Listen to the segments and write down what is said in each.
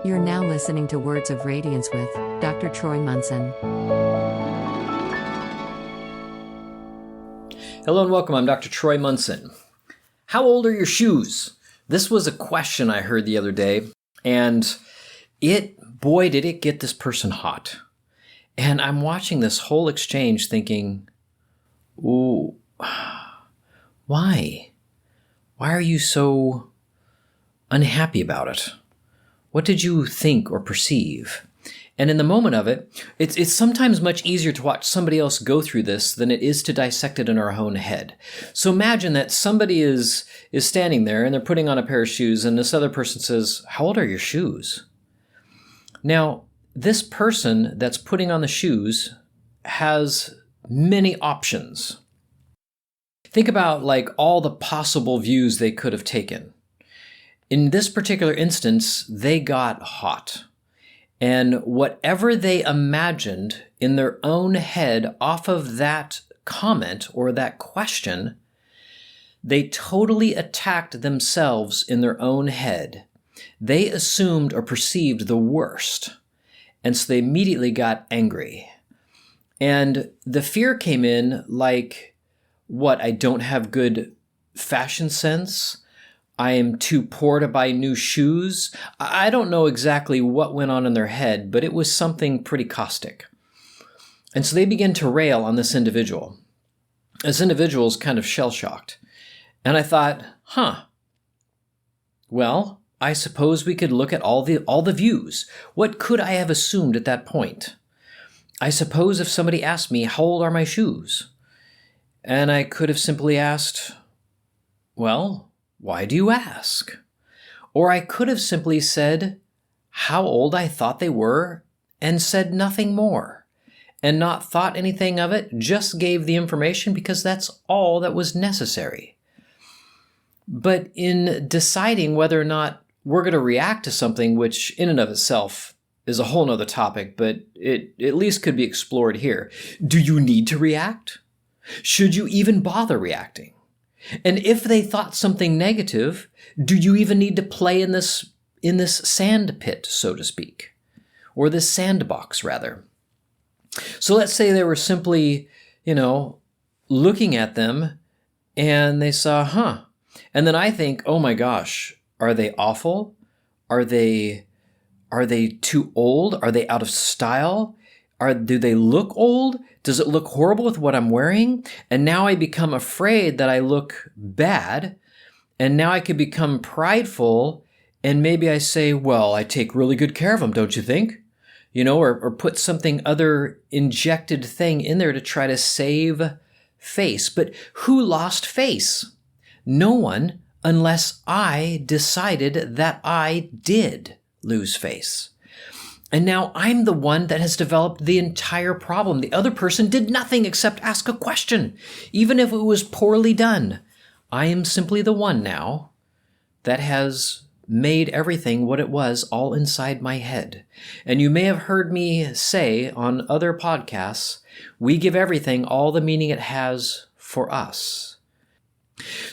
You're now listening to Words of Radiance with Dr. Troy Munson. Hello and welcome, I'm Dr. Troy Munson. How old are your shoes? This was a question I heard the other day, and boy, did it get this person hot. And I'm watching this whole exchange thinking, ooh, why? Why are you so unhappy about it? What did you think or perceive? And in the moment of it, it's sometimes much easier to watch somebody else go through this than it is to dissect it in our own head. So imagine that somebody is standing there and they're putting on a pair of shoes, and this other person says, "How old are your shoes?" Now, this person that's putting on the shoes has many options. Think about like all the possible views they could have taken. In this particular instance, they got hot. And whatever they imagined in their own head off of that comment or that question, they totally attacked themselves in their own head. They assumed or perceived the worst. And so they immediately got angry. And the fear came in like, what, I don't have good fashion sense? I am too poor to buy new shoes? I don't know exactly what went on in their head, but it was something pretty caustic. And so they began to rail on this individual. This individual is kind of shell-shocked. And I thought, well, I suppose we could look at all the views. What could I have assumed at that point? I suppose if somebody asked me, how old are my shoes? And I could have simply asked, well, why do you ask? Or I could have simply said how old I thought they were and said nothing more and not thought anything of it, just gave the information because that's all that was necessary. But in deciding whether or not we're going to react to something, which in and of itself is a whole nother topic, but it at least could be explored here. Do you need to react? Should you even bother reacting? And if they thought something negative, do you even need to play in this sand pit, so to speak? Or this sandbox, rather. So let's say they were simply, looking at them and they saw, And then I think, oh my gosh, are they awful? Are they too old? Are they out of style? Do they look old? Does it look horrible with what I'm wearing? And now I become afraid that I look bad. And now I could become prideful. And maybe I say, well, I take really good care of them, don't you think? Or put something other injected thing in there to try to save face. But who lost face? No one, unless I decided that I did lose face. And now I'm the one that has developed the entire problem. The other person did nothing except ask a question, even if it was poorly done. I am simply the one now that has made everything what it was all inside my head. And you may have heard me say on other podcasts, we give everything all the meaning it has for us.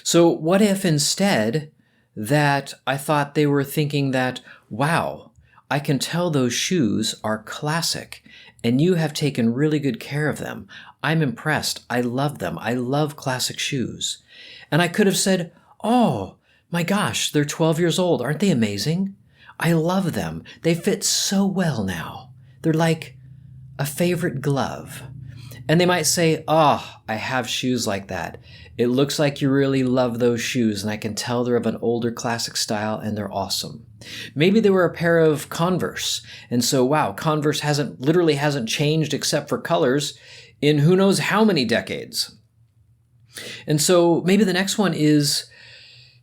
So what if instead that I thought they were thinking that, wow, I can tell those shoes are classic, and you have taken really good care of them. I'm impressed. I love them. I love classic shoes. And I could have said, oh, my gosh, they're 12 years old. Aren't they amazing? I love them. They fit so well now. They're like a favorite glove. And they might say, oh, I have shoes like that. It looks like you really love those shoes, and I can tell they're of an older classic style, and they're awesome. Maybe they were a pair of Converse, and so, wow, Converse literally hasn't changed except for colors in who knows how many decades. And so maybe the next one is,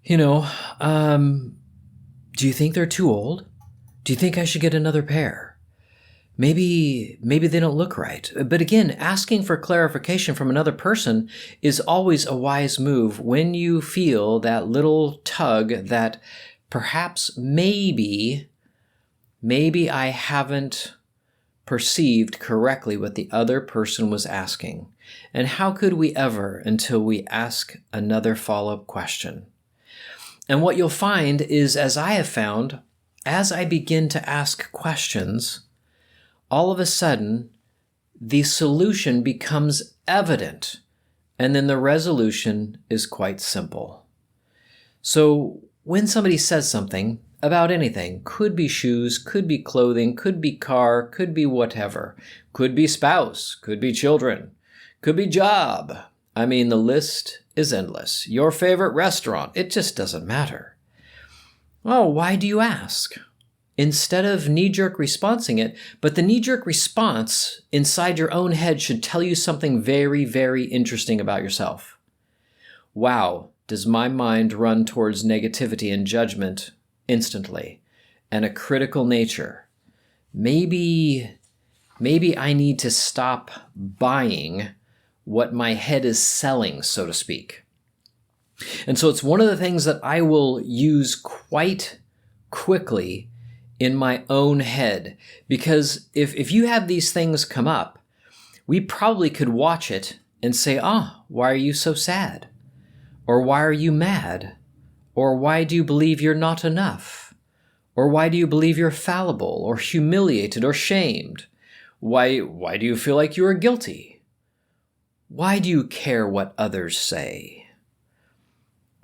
do you think they're too old? Do you think I should get another pair? Maybe they don't look right. But again, asking for clarification from another person is always a wise move when you feel that little tug that perhaps maybe I haven't perceived correctly what the other person was asking. And how could we ever until we ask another follow-up question? And what you'll find is, as I have found, as I begin to ask questions, all of a sudden, the solution becomes evident, and then the resolution is quite simple. So when somebody says something about anything, could be shoes, could be clothing, could be car, could be whatever, could be spouse, could be children, could be job. I mean, the list is endless. Your favorite restaurant, it just doesn't matter. Oh, why do you ask? Instead of knee-jerk responsing it, but the knee-jerk response inside your own head should tell you something very, very interesting about yourself. Wow, does my mind run towards negativity and judgment instantly, and a critical nature? Maybe I need to stop buying what my head is selling, so to speak. And so it's one of the things that I will use quite quickly in my own head, because if you have these things come up, we probably could watch it and say, why are you so sad? Or why are you mad? Or why do you believe you're not enough? Or why do you believe you're fallible or humiliated or shamed? Why do you feel like you are guilty? Why do you care what others say?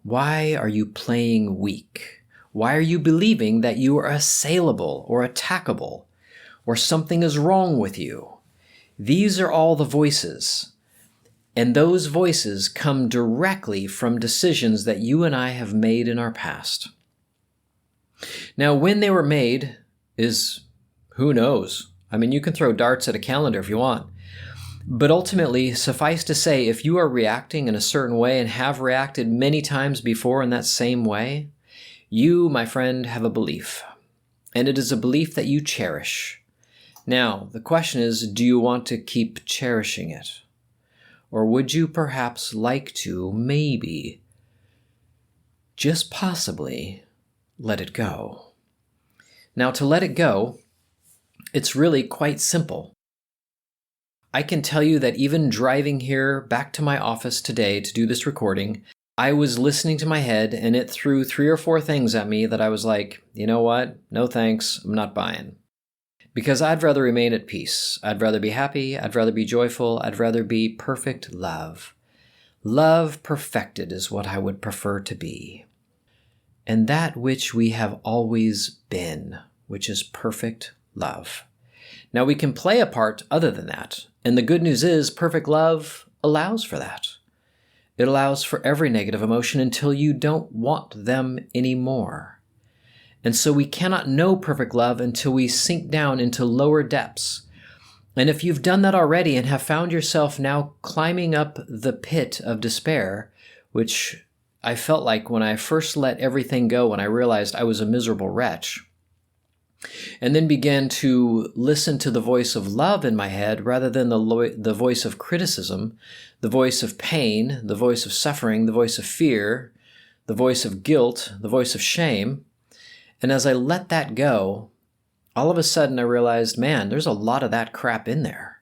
Why are you playing weak? Why are you believing that you are assailable or attackable, or something is wrong with you? These are all the voices, and those voices come directly from decisions that you and I have made in our past. Now, when they were made is, who knows? I mean, you can throw darts at a calendar if you want. But ultimately, suffice to say, if you are reacting in a certain way and have reacted many times before in that same way, you, my friend, have a belief. And it is a belief that you cherish. Now, the question is, do you want to keep cherishing it? Or would you perhaps like to, maybe, just possibly, let it go? Now, to let it go, it's really quite simple. I can tell you that even driving here back to my office today to do this recording, I was listening to my head and it threw 3 or 4 things at me that I was like, you know what? No thanks, I'm not buying. Because I'd rather remain at peace. I'd rather be happy. I'd rather be joyful. I'd rather be perfect love. Love perfected is what I would prefer to be. And that which we have always been, which is perfect love. Now we can play a part other than that. And the good news is perfect love allows for that. It allows for every negative emotion until you don't want them anymore. And so we cannot know perfect love until we sink down into lower depths. And if you've done that already and have found yourself now climbing up the pit of despair, which I felt like when I first let everything go, when I realized I was a miserable wretch, and then began to listen to the voice of love in my head rather than the voice of criticism, the voice of pain, the voice of suffering, the voice of fear, the voice of guilt, the voice of shame. And as I let that go, all of a sudden I realized, man, there's a lot of that crap in there.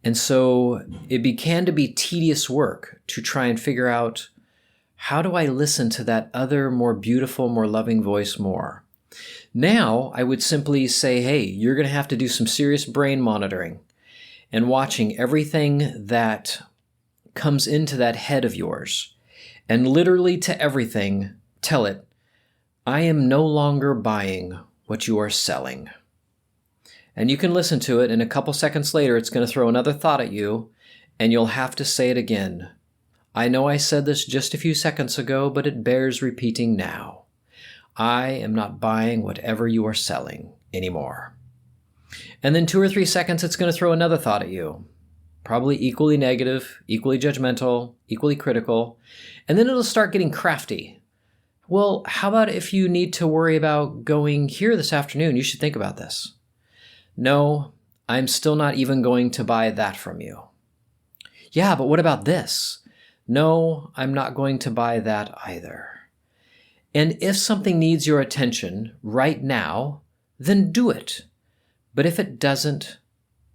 And so it began to be tedious work to try and figure out, how do I listen to that other, more beautiful, more loving voice more? Now, I would simply say, hey, you're going to have to do some serious brain monitoring and watching everything that comes into that head of yours. And literally to everything, tell it, I am no longer buying what you are selling. And you can listen to it, and a couple seconds later, it's going to throw another thought at you, and you'll have to say it again. I know I said this just a few seconds ago, but it bears repeating now. I am not buying whatever you are selling anymore. And then 2 or 3 seconds, it's going to throw another thought at you. Probably equally negative, equally judgmental, equally critical. And then it'll start getting crafty. Well, how about if you need to worry about going here this afternoon? You should think about this. No, I'm still not even going to buy that from you. Yeah, but what about this? No, I'm not going to buy that either. And if something needs your attention right now, then do it. But if it doesn't,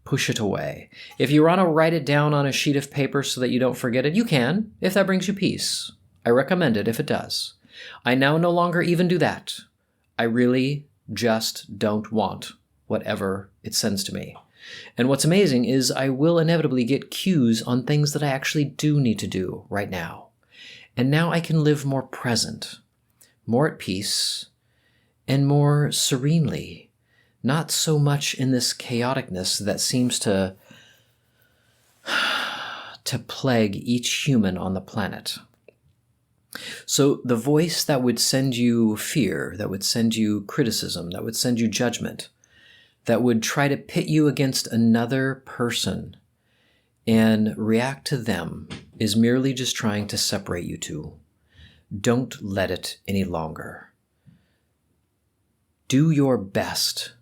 push it away. If you want to write it down on a sheet of paper so that you don't forget it, you can, if that brings you peace. I recommend it if it does. I now no longer even do that. I really just don't want whatever it sends to me. And what's amazing is I will inevitably get cues on things that I actually do need to do right now. And now I can live more present, more at peace, and more serenely, not so much in this chaoticness that seems to plague each human on the planet. So the voice that would send you fear, that would send you criticism, that would send you judgment, that would try to pit you against another person and react to them is merely just trying to separate you two. Don't let it any longer. Do your best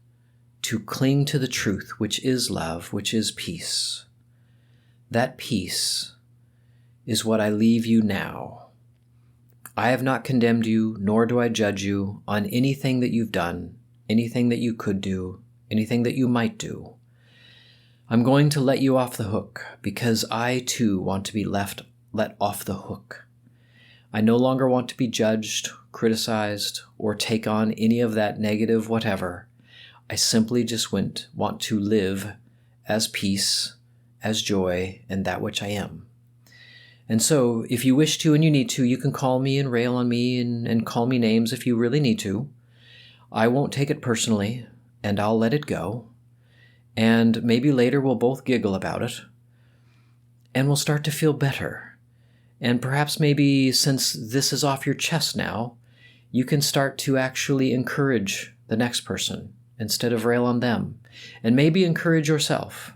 to cling to the truth, which is love, which is peace. That peace is what I leave you now. I have not condemned you, nor do I judge you on anything that you've done, anything that you could do, anything that you might do. I'm going to let you off the hook because I too want to be let off the hook. I no longer want to be judged, criticized, or take on any of that negative whatever. I simply just want to live as peace, as joy, and that which I am. And so, if you wish to and you need to, you can call me and rail on me and call me names if you really need to. I won't take it personally, and I'll let it go. And maybe later we'll both giggle about it, and we'll start to feel better. And perhaps maybe since this is off your chest now, you can start to actually encourage the next person instead of rail on them, and maybe encourage yourself,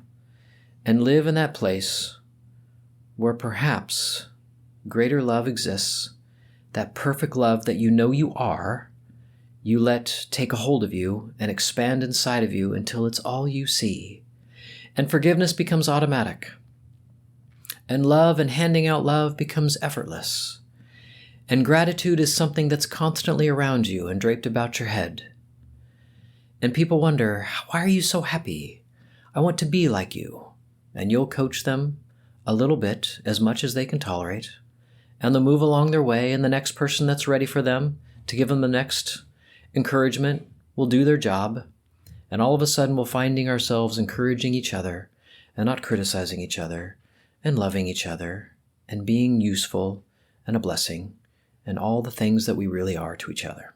and live in that place where perhaps greater love exists, that perfect love that you know you are, you let take a hold of you and expand inside of you until it's all you see. And forgiveness becomes automatic. And love and handing out love becomes effortless. And gratitude is something that's constantly around you and draped about your head. And people wonder, why are you so happy? I want to be like you. And you'll coach them a little bit, as much as they can tolerate, and they'll move along their way, and the next person that's ready for them to give them the next encouragement will do their job, and all of a sudden we're finding ourselves encouraging each other and not criticizing each other and loving each other and being useful and a blessing and all the things that we really are to each other.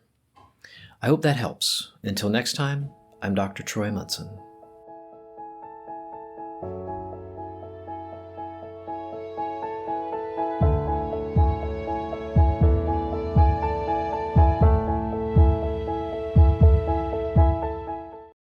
I hope that helps. Until next time, I'm Dr. Troy Munson.